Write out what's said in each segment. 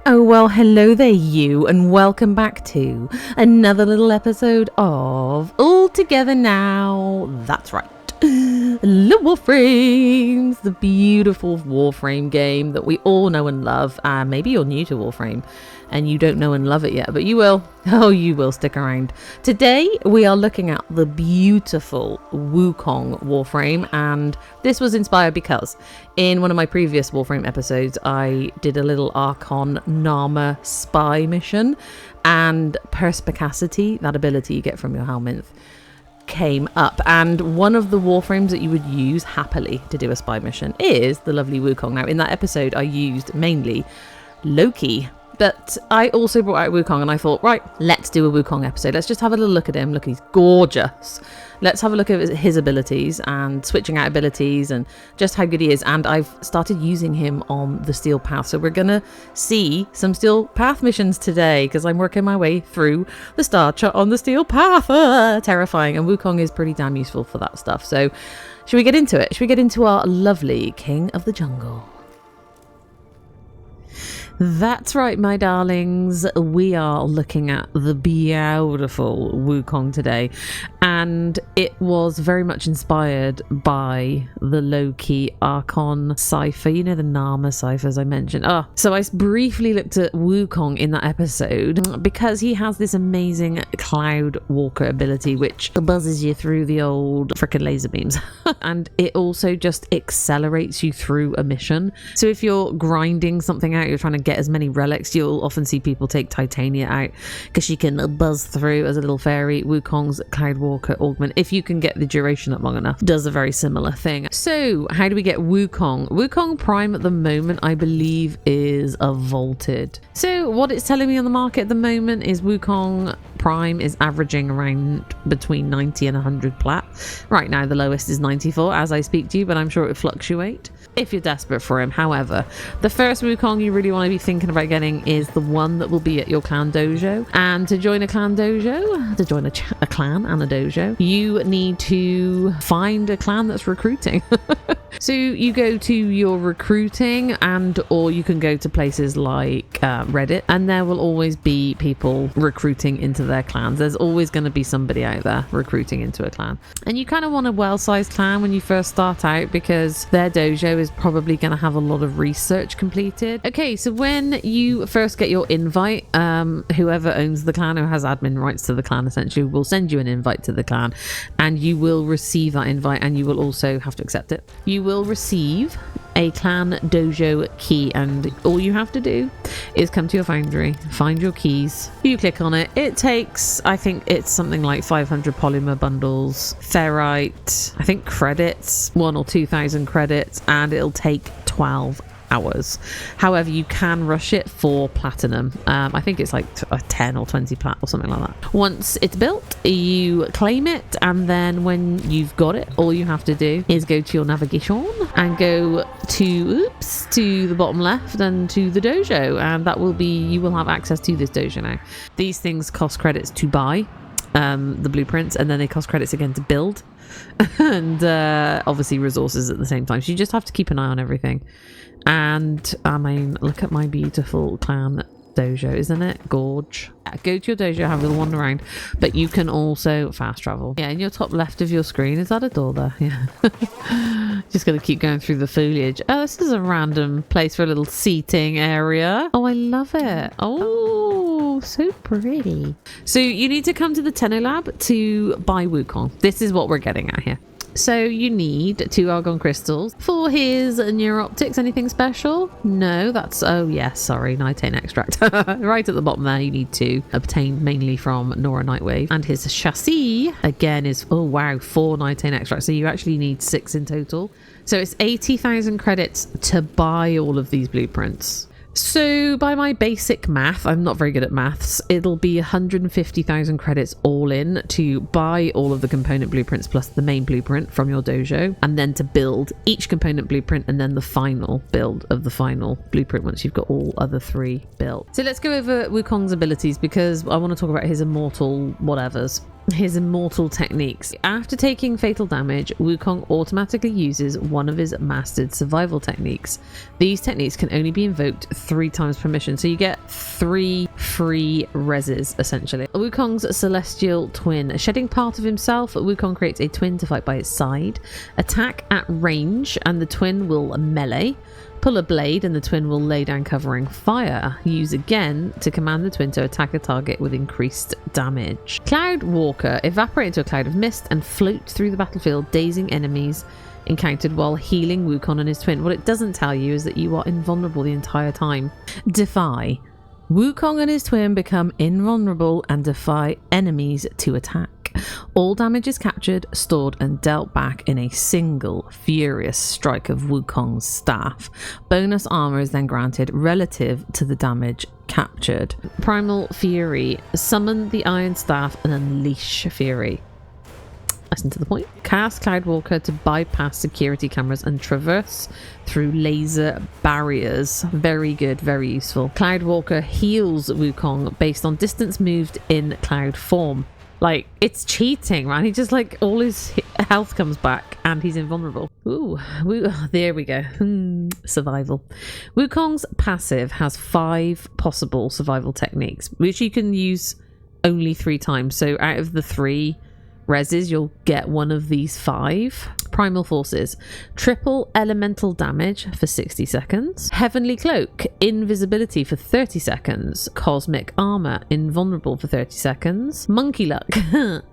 Oh, well, hello there, you, and welcome back to another little episode of All Together Now. That's right. The Warframes, the beautiful Warframe game that we all know and love. Maybe you're new to Warframe and you don't know and love it yet, but you will. Oh, you will. Stick around. Today we are looking at the beautiful Wukong Warframe, and this was inspired because in one of my previous Warframe episodes I did a little Archon Narmer spy mission, and perspicacity, that ability you get from your helmet, came up, and one of the Warframes that you would use happily to do a spy mission is the lovely Wukong. Now in that episode I used mainly Loki, but I also brought out Wukong, and I thought, right, let's do a Wukong episode. Let's just have a little look at him. Look, he's gorgeous. Let's have a look at his abilities and switching out abilities and just how good he is. And I've started using him on the Steel Path. So we're going to see some Steel Path missions today because I'm working my way through the star chart on the Steel Path. Terrifying. And Wukong is pretty damn useful for that stuff. So should we get into it? Should we get into our lovely King of the Jungle? That's right, my darlings. We are looking at the beautiful Wukong today, and it was very much inspired by the Loki Archon cipher. You know, the Narmer ciphers I mentioned. So I briefly looked at Wukong in that episode because he has this amazing Cloud Walker ability which buzzes you through the old frickin' laser beams and it also just accelerates you through a mission. So if you're grinding something out, you're trying to get as many relics, you'll often see people take Titania out because she can buzz through as a little fairy. Wukong's Cloud Walker augment, if you can get the duration up long enough, does a very similar thing. So how do we get Wukong? Wukong Prime at the moment I believe is a vaulted. So what it's telling me on the market at the moment is Wukong Prime is averaging around between 90 and 100 plat. Right now the lowest is 94 as I speak to you, but I'm sure it will fluctuate if you're desperate for him. However, the first Wukong you really want to be thinking about getting is the one that will be at your clan dojo. And to join a clan dojo, to join a clan and a dojo, you need to find a clan that's recruiting. So you go to your recruiting, and or you can go to places like Reddit, and there will always be people recruiting into their clans. There's always going to be somebody out there recruiting into a clan, and you kind of want a well-sized clan when you first start out because their dojo is probably going to have a lot of research completed. Okay, so when you first get your invite, whoever owns the clan or has admin rights to the clan essentially will send you an invite to the clan, and you will receive that invite, and you will also have to accept it. You will receive a clan dojo key, and all you have to do is come to your foundry, find your keys, you click on it. It takes, I think it's something like 500 polymer bundles, ferrite, I think credits, 1,000 or 2,000 credits, and it'll take 12 hours. However, you can rush it for platinum. I think it's like 10 or 20 plat or something like that. Once it's built, you claim it, and then when you've got it, all you have to do is go to your navigation and go to the bottom left and to the dojo, and that will be, you will have access to this dojo now. These things cost credits to buy, the blueprints, and then they cost credits again to build and obviously resources at the same time, so you just have to keep an eye on everything. And I mean, look at my beautiful clan dojo, isn't it gorge? Go to your dojo, have a little wander around, but you can also fast travel. Yeah, in your top left of your screen, is that a door there? Yeah. Just gonna keep going through the foliage. Oh, this is a random place for a little seating area. Oh, I love it. Oh, so pretty. So you need to come to the Tenno Lab to buy Wukong. This is what we're getting at here. So you need 2 argon crystals for his neuroptics. Anything special? No, that's, oh yes, sorry, nitane extract. Right at the bottom there, you need to obtain mainly from Nora Nightwave. And his chassis again is, oh wow, 4 nitane extracts. So you actually need 6 in total. So it's 80,000 credits to buy all of these blueprints. So by my basic math, I'm not very good at maths, it'll be 150,000 credits all in to buy all of the component blueprints plus the main blueprint from your dojo, and then to build each component blueprint and then the final build of the final blueprint once you've got all other 3 built. So let's go over Wukong's abilities because I want to talk about his immortal whatevers. his immortal techniques. After taking fatal damage, Wukong automatically uses one of his mastered survival techniques. These techniques can only be invoked 3 times per mission, so you get 3 free reses essentially. Wukong's celestial twin. Shedding part of himself, Wukong creates a twin to fight by his side. Attack at range and the twin will melee. Pull a blade and the twin will lay down covering fire. Use again to command the twin to attack a target with increased damage. Cloud Walker. Evaporate into a cloud of mist and float through the battlefield, dazing enemies encountered while healing Wukong and his twin. What it doesn't tell you is that you are invulnerable the entire time. Defy. Wukong and his twin become invulnerable and defy enemies to attack. All damage is captured, stored and dealt back in a single furious strike of Wukong's staff. Bonus armor is then granted relative to the damage captured. Primal Fury. Summon the Iron Staff and unleash Fury. Listen to the point. Cast Cloudwalker to bypass security cameras and traverse through laser barriers. Very good, very useful. Cloudwalker heals Wukong based on distance moved in cloud form. Like, it's cheating, man. He just, like, all his health comes back and he's invulnerable. Ooh, there we go. Survival. Wukong's passive has 5 possible survival techniques, which you can use only 3 times. So out of the 3 reses, you'll get one of these 5. Primal Forces. Triple elemental damage for 60 seconds. Heavenly Cloak. Invisibility for 30 seconds. Cosmic Armor. Invulnerable for 30 seconds. Monkey Luck.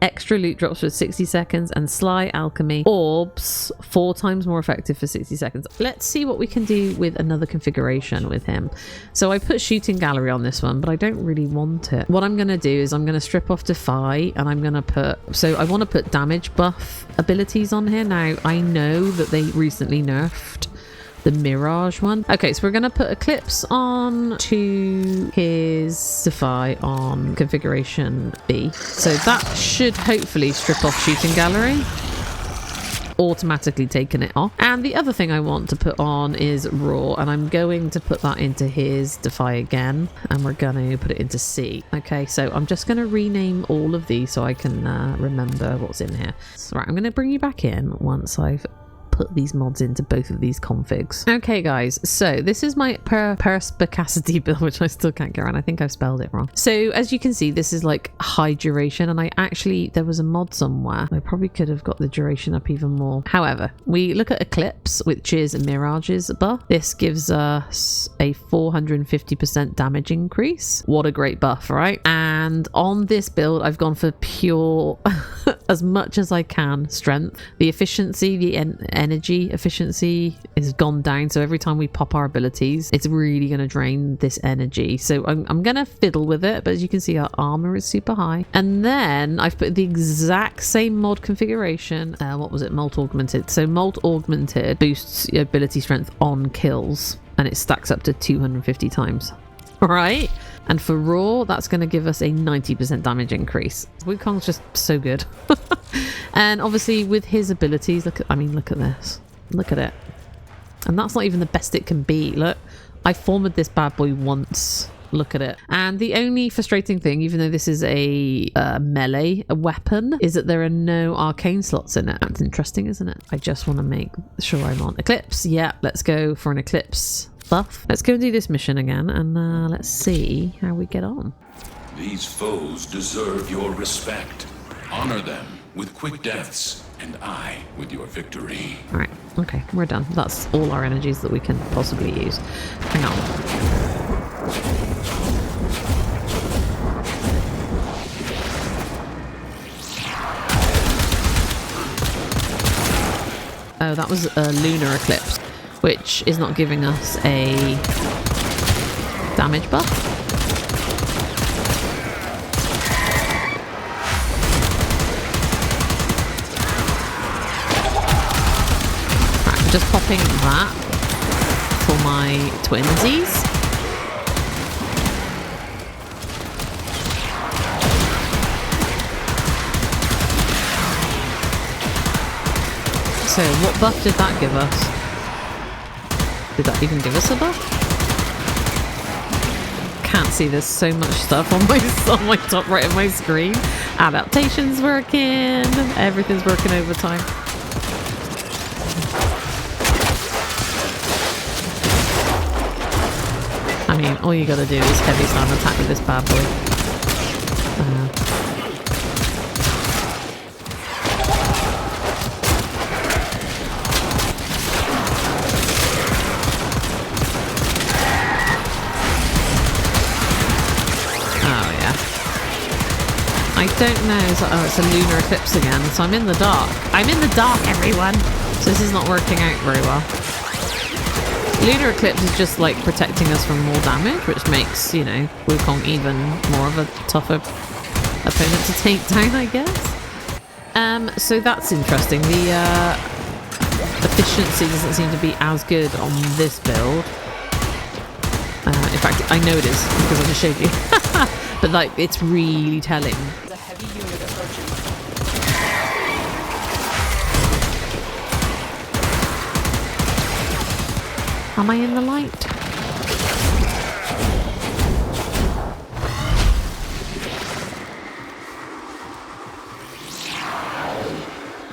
Extra loot drops for 60 seconds. And Sly Alchemy. Orbs. 4 times more effective for 60 seconds. Let's see what we can do with another configuration with him. So I put Shooting Gallery on this one, but I don't really want it. What I'm going to do is I'm going to strip off Defy and I'm going to put... So I want to put damage buff abilities on here. Now, I know that they recently nerfed the Mirage one. Okay, so we're going to put Eclipse on to his Defy on configuration B. So that should hopefully strip off Shooting Gallery. Automatically taken it off. And the other thing I want to put on is Raw, and I'm going to put that into his Defy again, and we're going to put it into C. Okay, so I'm just going to rename all of these so I can remember what's in here. So, right, I'm going to bring you back in once I've put these mods into both of these configs. Okay guys, so this is my perspicacity build, which I still can't get around. I think I've spelled it wrong. So as you can see, this is like high duration, and there was a mod somewhere. I probably could have got the duration up even more. However, we look at Eclipse, which is a Mirage's buff. This gives us a 450% damage increase. What a great buff, right? And on this build, I've gone for pure, as much as I can, strength. The efficiency, the energy efficiency is gone down, so every time we pop our abilities, it's really going to drain this energy. So I'm going to fiddle with it, but as you can see, our armor is super high. And then I've put the exact same mod configuration. What was it? Molt Augmented. So Molt Augmented boosts your ability strength on kills, and it stacks up to 250 times. Right? And for Raw, that's going to give us a 90% damage increase. Wukong's just so good. And obviously with his abilities, look at this. Look at it. And that's not even the best it can be. Look, I formed this bad boy once. Look at it. And the only frustrating thing, even though this is a melee weapon, is that there are no arcane slots in it. That's interesting, isn't it? I just want to make sure I'm on Eclipse. Yeah, let's go for an Eclipse buff. Let's go and do this mission again, and let's see how we get on. These foes deserve your respect. Honor them with quick deaths, and I with your victory. Alright, okay, we're done. That's all our energies that we can possibly use. Hang on. Oh, that was a lunar eclipse, which is not giving us a damage buff. Just popping that for my twinsies. So what buff did that give us? Did that even give us a buff? Can't see there's so much stuff on my top right of my screen. Adaptation's working. Everything's working overtime. I mean, all you gotta do is heavy slam attack with this bad boy. Oh yeah. I don't know. Oh, it's a lunar eclipse again. So I'm in the dark. I'm in the dark, everyone. So this is not working out very well. Lunar Eclipse is just like protecting us from more damage, which makes, you know, Wukong even more of a tougher opponent to take down, I guess. So that's interesting. The efficiency doesn't seem to be as good on this build. In fact, I know it is because I just showed you. But like, it's really telling. The heavy unit approaching. Am I in the light?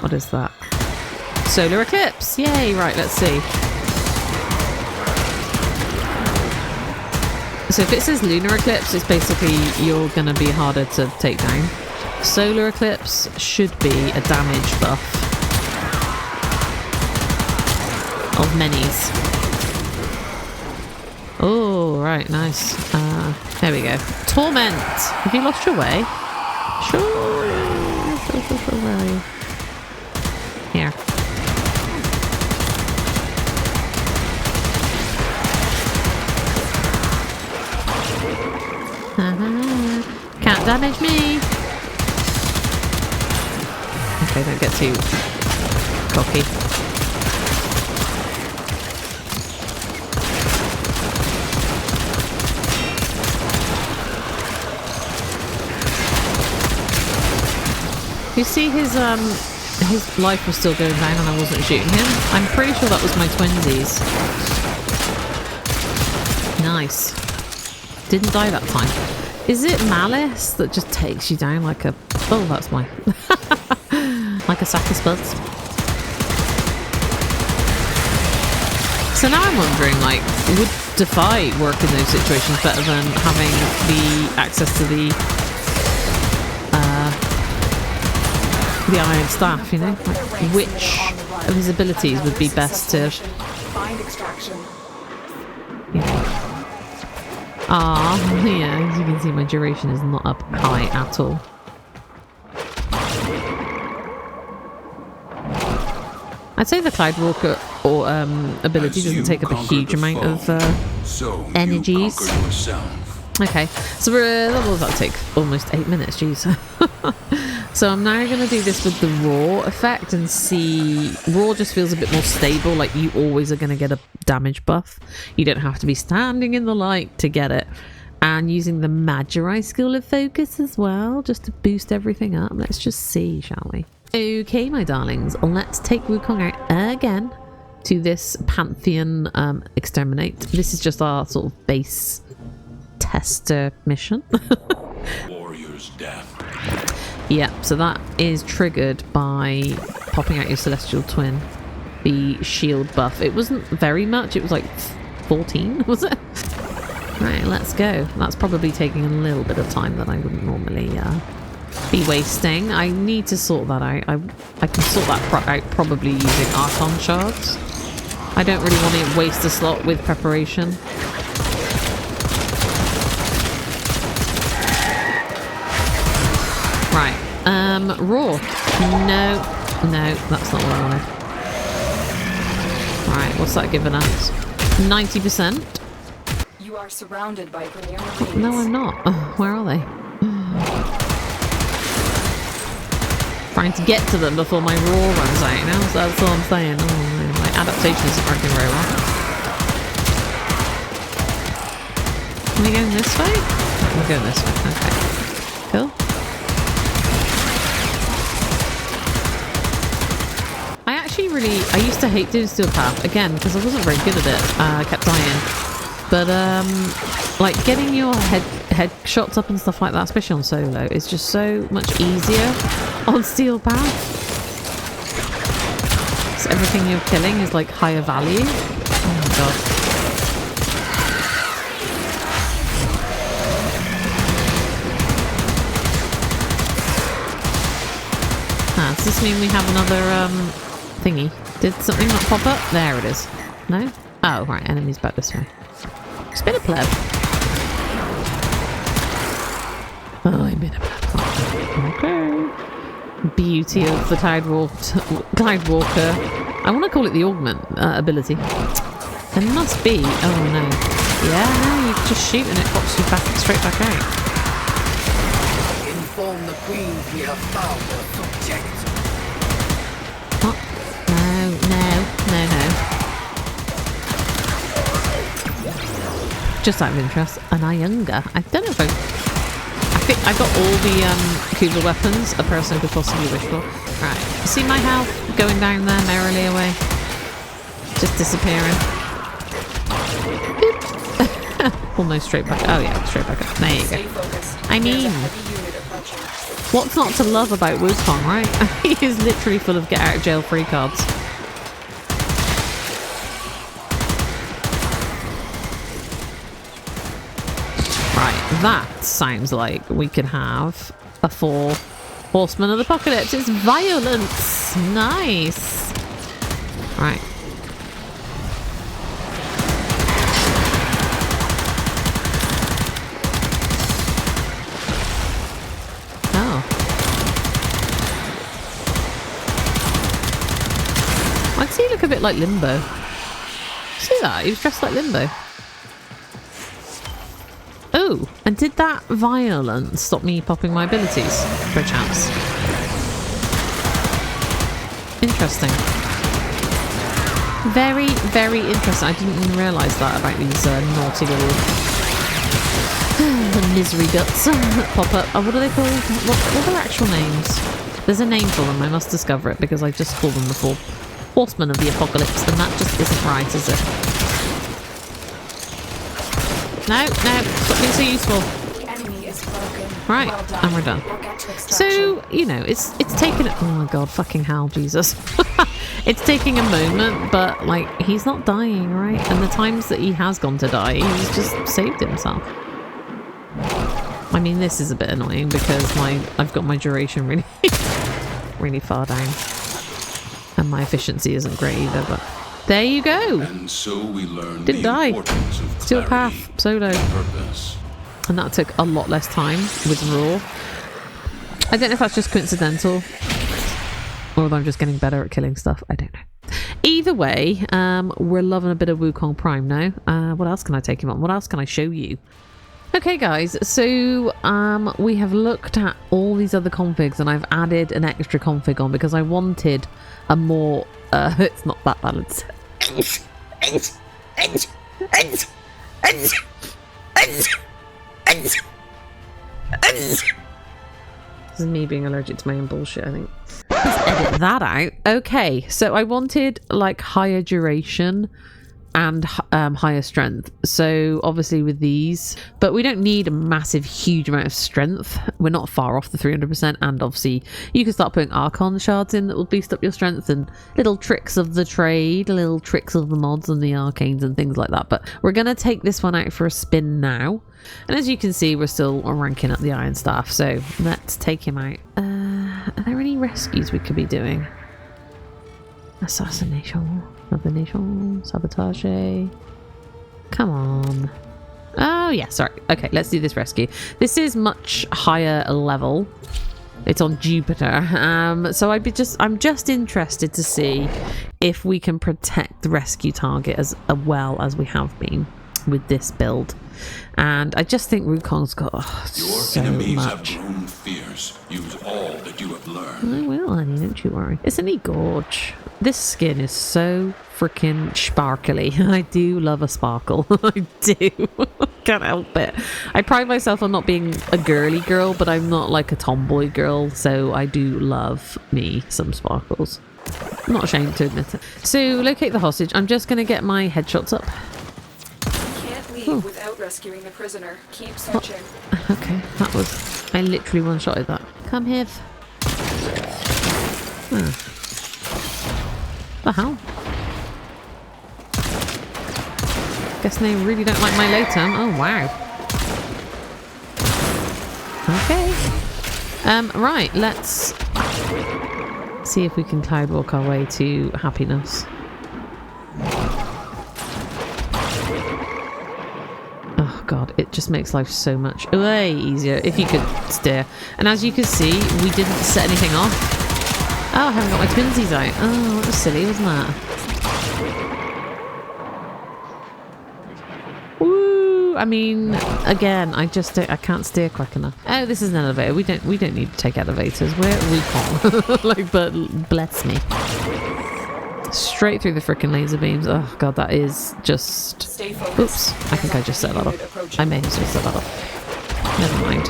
What is that? Solar eclipse! Yay! Right, let's see. So if it says lunar eclipse, it's basically you're going to be harder to take down. Solar eclipse should be a damage buff of minis. Oh, right, nice. There we go. Torment! Have you lost your way? Sure. Where are you? Here. Can't damage me! Okay, don't get too cocky. You see his life was still going down and I wasn't shooting him? I'm pretty sure that was my twinsies. Nice. Didn't die that time. Is it Malice that just takes you down like a... Oh, that's mine. Like a sack of spuds. So now I'm wondering, like, would Defy work in those situations better than having the access to the Iron Staff, you know? Like, which of his abilities would be best to... Ah, yeah, as you can see, my duration is not up high at all. I'd say the Cloud Walker or ability doesn't take up a huge amount of energies. Okay, so what will that take? Almost 8 minutes, jeez. So I'm now going to do this with the Raw effect and see... Raw just feels a bit more stable, like you always are going to get a damage buff. You don't have to be standing in the light to get it. And using the Magi skill of focus as well, just to boost everything up. Let's just see, shall we? Okay, my darlings, let's take Wukong out again to this Pantheon Exterminate. This is just our sort of base tester mission. Warrior's death. Yeah, so that is triggered by popping out your Celestial Twin. The shield buff. It wasn't very much, it was like 14, was it? Right, let's go. That's probably taking a little bit of time that I wouldn't normally be wasting. I need to sort that out. I can sort that out probably using Archon shards. I don't really want to waste a slot with preparation. Right, Raw. No, that's not what I wanted. Right, what's that giving us? 90%? You are surrounded by Premier Marines. No, I'm not. Oh, where are they? Trying to get to them before my Raw runs out, you know? So that's all I'm saying. Oh, no, my adaptation isn't working very well. Are we going this way? We're going this way. Okay. Cool. I used to hate doing Steel Path, again, because I wasn't very good at it. I kept dying. But like getting your head shots up and stuff like that, especially on solo, is just so much easier on Steel Path. So everything you're killing is like higher value. Oh my god. Ah, does this mean we have another thingy? Did something not pop up? There it is. No? Oh, right, enemies back this way. It's been a pleb. Oh, I've been a pleb. Okay. Beauty of the Glide Walker. I want to call it the Augment ability. There must be. Oh no. Yeah, no, you just shoot and it pops you back straight back out. Inform the Queen we have found a subject. What? No. Just out of interest, an Iunga. I don't know if I think I got all the Kuba weapons a person could possibly wish for. Right, see my health going down there merrily away, just disappearing. Almost straight back. Oh yeah, straight back up. There you go. I mean, what's not to love about Wukong, right? He is literally full of get out of jail free cards. That sounds like we could have a 4 Horsemen of the Apocalypse. It's violence. Nice. Right. Oh. I'd see look a bit like Limbo. See that? He was dressed like Limbo. Oh, and did that violence stop me popping my abilities, perchance? Interesting. Very, very interesting. I didn't even realise that about these naughty little misery guts that pop up. Oh, what are they called? What are their actual names? There's a name for them. I must discover it because I just called them the 4 Horsemen of the Apocalypse, and that just isn't right, is it? No, stop being so useful. The enemy is broken. Right, Well done. and we're done. We'll get to extraction. So, you know, it's taken... Oh my god, fucking hell, Jesus. It's taking a moment, but, like, he's not dying, right? And the times that he has gone to die, he's just saved himself. I mean, this is a bit annoying because I've got my duration really, really far down. And my efficiency isn't great either, but... There you go. And so we learned Didn't the die. importance of Steel clarity Path, solo. and purpose. And that took a lot less time with Raw. I don't know if that's just coincidental or if I'm just getting better at killing stuff. I don't know. Either way, we're loving a bit of Wukong Prime now. What else can I take him on? What else can I show you? Okay guys, so we have looked at all these other configs and I've added an extra config on because I wanted a more... it's not that balanced. This is me being allergic to my own bullshit, I think. Let's edit that out. Okay, so I wanted like higher duration and higher strength. So obviously with these, but we don't need a massive huge amount of strength. We're not far off the 300%, and obviously you can start putting Archon shards in that will boost up your strength, and little tricks of the trade, little tricks of the mods and the arcanes and things like that. But we're gonna take this one out for a spin now, and as you can see we're still ranking up the Iron Staff, so let's take him out. Are there any rescues we could be doing? Assassination, sabotage. Come on. Oh yeah, sorry. Okay, let's do this rescue. This is much higher level. It's on Jupiter. So I'm just interested to see if we can protect the rescue target as well as we have been with this build. And I just think Wukong's got so enemies much. have grown fierce. Use all that you have learned. I will, honey, don't you worry. Isn't he gorge? This skin is so freaking sparkly. I do love a sparkle. I do. Can't help it. I pride myself on not being a girly girl, but I'm not like a tomboy girl, so I do love me some sparkles. I'm not ashamed to admit it. So locate the hostage. I'm just going to get my headshots up. rescuing the prisoner. Keep searching. Okay, that was... I literally one-shotted that. Come here. The hell? Guess they really don't like my late-term. Oh, wow. Okay. Right, let's see if we can cloudwalk our way to happiness. Oh god, it just makes life so much way easier if you could steer. And as you can see, we didn't set anything off. Oh, I haven't got my twinsies out. Oh, that was silly, wasn't that? Woo! I mean, again, I can't steer quick enough. Oh, this is an elevator. We don't need to take elevators. We're Wukong. Like, but bless me. Straight through the frickin' laser beams. Oh god, that is just... Stay focused. Oops, I think I just set that off. I may have just set that off. Never mind.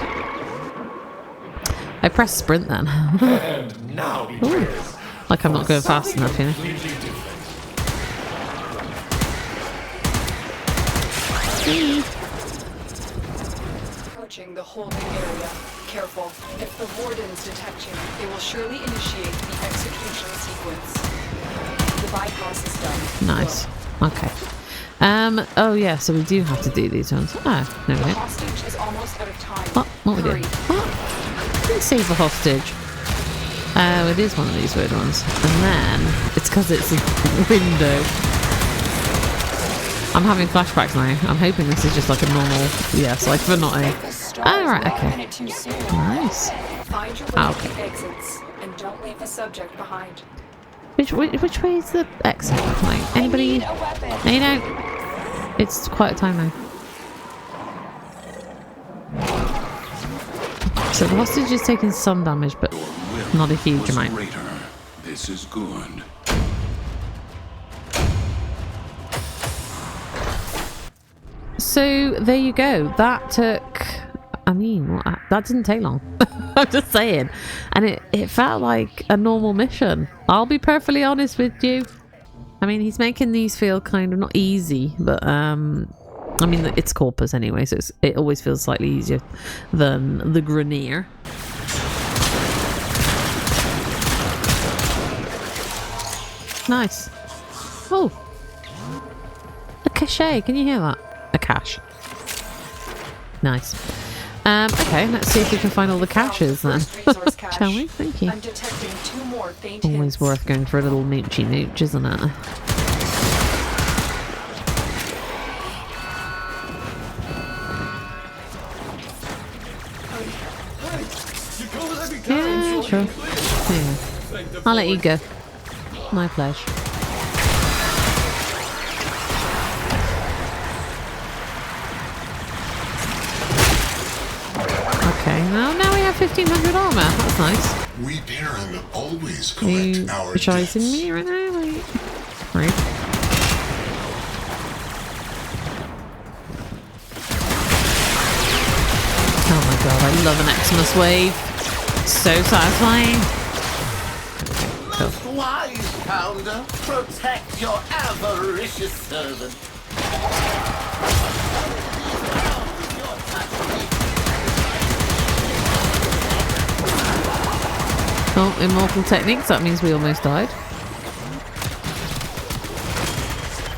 I pressed sprint then. And now Ooh. Like I'm not going fast enough, you know. Approaching the holding area. Careful. If the wardens detect you, they will surely initiate the execution sequence. The bypass is done. Nice. Okay. Oh yeah, so we do have to do these ones. Oh, no we The don't. hostage is almost out of time. What we Hurry. did? What? Didn't save the hostage. Oh, it is one of these weird ones. And then, it's because it's a window. I'm having flashbacks now. I'm hoping this is just like a normal, like for not a... Oh, right, okay. Nice. Find your way Ah, to okay. the exits and don't leave the subject behind. Which way is the exit? Like, anybody? No, you don't. It's quiet time now. So the hostage is taking some damage, but not a huge Was amount. greater. This is good. So there you go. That took... I mean, that didn't take long. I'm just saying. And it felt like a normal mission. I'll be perfectly honest with you. I mean, he's making these feel kind of not easy, but I mean, it's Corpus anyway, so it always feels slightly easier than the Grenier. Nice. Oh, a cachet. Can you hear that? A cache. Nice. Okay, let's see if we can find all the caches then. Shall we? Thank you. I'm detecting 2 more faint Always hints. worth going for a little moochy mooch, isn't it? Yeah, sure. Yeah. I'll let you go. My pleasure. Okay, well now we have 1500 armor. That's nice. We Baron always Are you collect our chasing debts. me right now? Like, right. Oh my god, I love an Xmas wave. So satisfying. Most wise founder, protect your avaricious servant. Oh, immortal techniques, that means we almost died.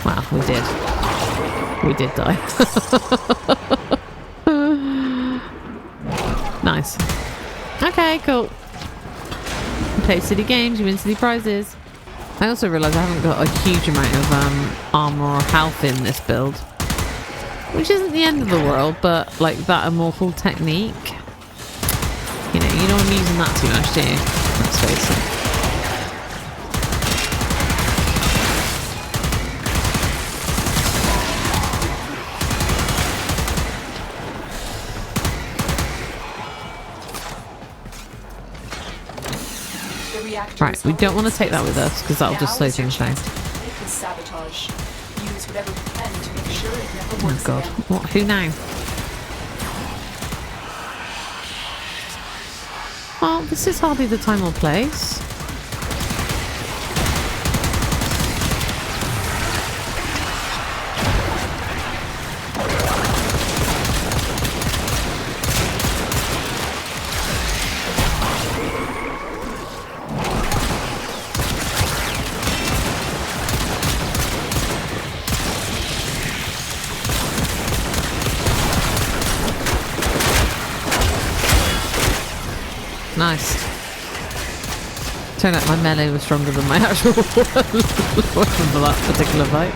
Well, we did. We did die. Nice. Okay, cool. You play silly games, you win silly prizes. I also realise I haven't got a huge amount of armour or health in this build. Which isn't the end of the world, but like that immortal technique. You know, you don't want to be using that too much, do you? Let's face it. Right, we don't want to take that with us because that'll just slow things down. Sabotage. Use whatever you can to make sure it never Oh works god. again. What? Who now? Well, this is hardly the time or place. Nice. Turned out my melee was stronger than my actual weapon for that particular fight.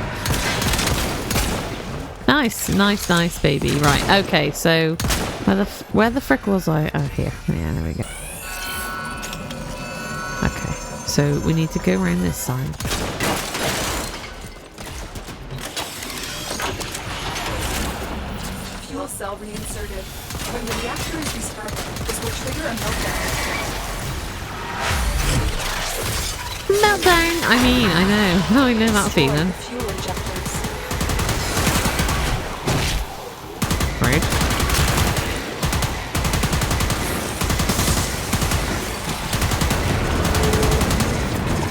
Nice, nice, nice, baby. Right, okay, so where the frick was I? Oh, here. Yeah, there we go. Okay, so we need to go around this side. Fuel cell reinserted. When the reactor is restarted, this will trigger a meltdown. Meltdown! I mean, I know. I know that Destroy feeling. the fuel injectors. Right.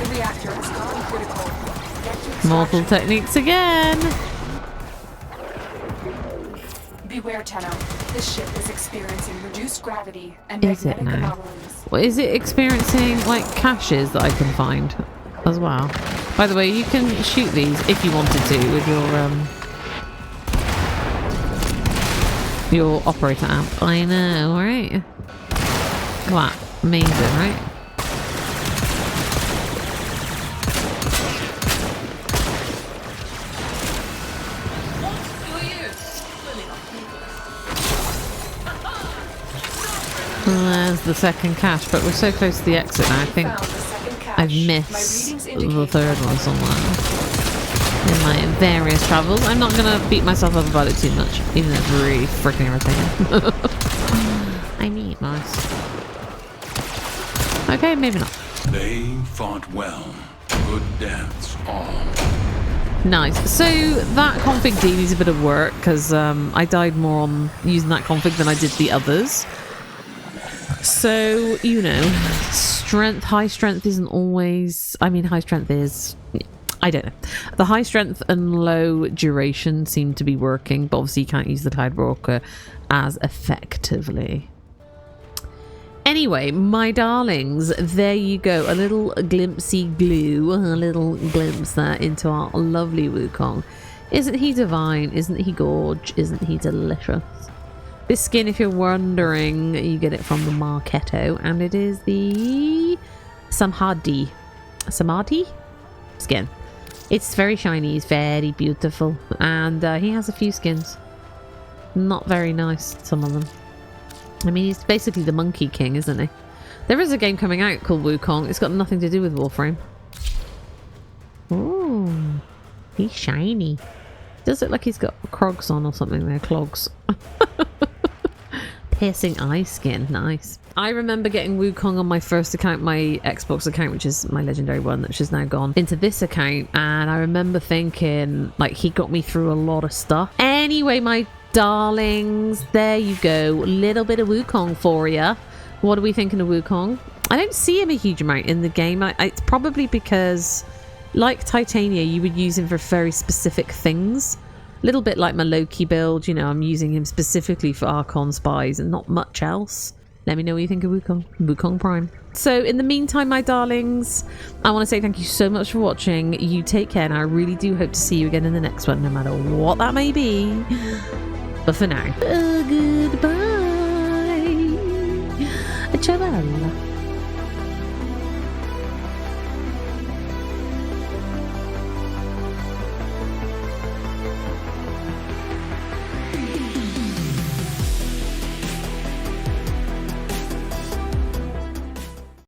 The reactor has gone critical. Get to Mortal extraction. techniques again. Beware, Tenno. This ship is experiencing reduced gravity and Is it magnetic now? anomalies. Well, is it experiencing like caches that I can find as well? By the way, you can shoot these if you wanted to with your operator amp. I know, right? Wow, amazing, right? There's the second cache, but we're so close to the exit now. I think Found the second cache. I've My missed readings the indicate third one somewhere in my various travels. I'm not gonna beat myself up about it too much, even though it's really freaking irritating. I mean, nice. Okay, maybe not. They fought well. Good deaths, all. Nice. So that config D needs a bit of work because I died more on using that config than I did the others. So, you know, high strength isn't always... I mean, high strength is... I don't know. The high strength and low duration seem to be working, but obviously you can't use the Cloud Walker as effectively. Anyway, my darlings, there you go. A little glimpsey glue, a little glimpse there into our lovely Wukong. Isn't he divine? Isn't he gorge? Isn't he delicious? This skin, if you're wondering, you get it from the Marketo, and it is the Samadhi skin. It's very shiny, it's very beautiful, and he has a few skins. Not very nice, some of them. I mean, he's basically the Monkey King, isn't he? There is a game coming out called Wukong. It's got nothing to do with Warframe. Ooh, he's shiny. Does it look like he's got crogs on or something there? Clogs. Piercing eye skin. Nice. I remember getting Wukong on my first account, my Xbox account, which is my legendary one, which has now gone into this account. And I remember thinking, like, he got me through a lot of stuff. Anyway, my darlings, there you go. Little bit of Wukong for you. What are we thinking of Wukong? I don't see him a huge amount in the game. It's probably because, like Titania, you would use him for very specific things. A little bit like my Loki build, you know, I'm using him specifically for Archon spies and not much else. Let me know what you think of Wukong Prime. So in the meantime, my darlings, I want to say thank you so much for watching. You take care, and I really do hope to see you again in the next one, no matter what that may be. But for now, goodbye. Ciao.